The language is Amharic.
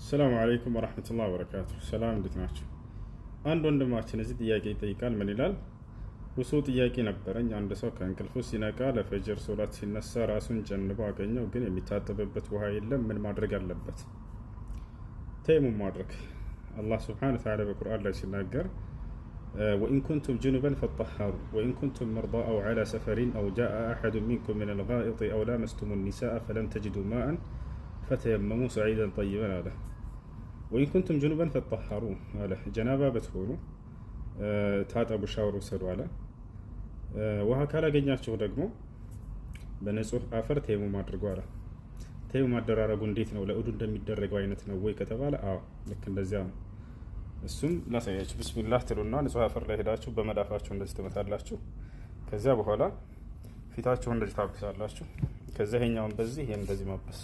ሰላም አለይኩም ወራህመቱላሂ ወበረካቱ። ሰላም እንዴት ናችሁ? አንድ ወንድማችን እዚህ ጥያቄ ይጠይቃል። ምን ይላል? ብዙ ጥያቄ ነበረኝ። አንድ ሰው ከእንቅልፉ ሲነቃ ለፈጅር ሶላት ሲነሳ ራሱን ጀንቦ አገኘው፣ ግን የሚታጠብበት ውሃ የለም። ምን ማድረግ አለበት? ተይሙም ማድረግ። አላህ ሱብሓነሁ ወተዓላ በቁርአን ላይ ሲናገር ወኢን ኩንቱም ጁኑበን ፈጠሃሩ ወኢን ኩንቱም መርዳ አው ዐላ ሰፈሪን አው ጃአ አሐዱ ሚንኩም ሚነል ጋኢጢ አው ላመስቱሙ ኒሳአ ፈለም ተጅዱ ማአን ፈተየመሙ ሰዒደን ጠይበን አለ። ወኢን ኩንቱም ጁኑበን ፈጠሃሩ አለ። ጀናባ ብትሆኑ ታጠቡ፣ ሻወር ውሰዱ አለ። ውሃ ካላገኛችሁ ደግሞ በንጹህ አፈር ተየሙም አድርጉ አለ። ተየሙም አደራረጉ እንዴት ነው? ለኡዱ እንደሚደረገው አይነት ነው ወይ ከተባለ አዎ ልክ እንደዚያ ነው። እሱም ላሳያችሁ። ቢስሚላህ ትሉና ንጹህ አፈር ላይ ሄዳችሁ በመዳፋችሁ እንደዚህ ትመታላችሁ። ከዚያ በኋላ ፊታችሁ እንደዚህ ታብሳላችሁ። ከዚያ ይሄኛውን በዚህ ይሄን እንደዚህ ማበስ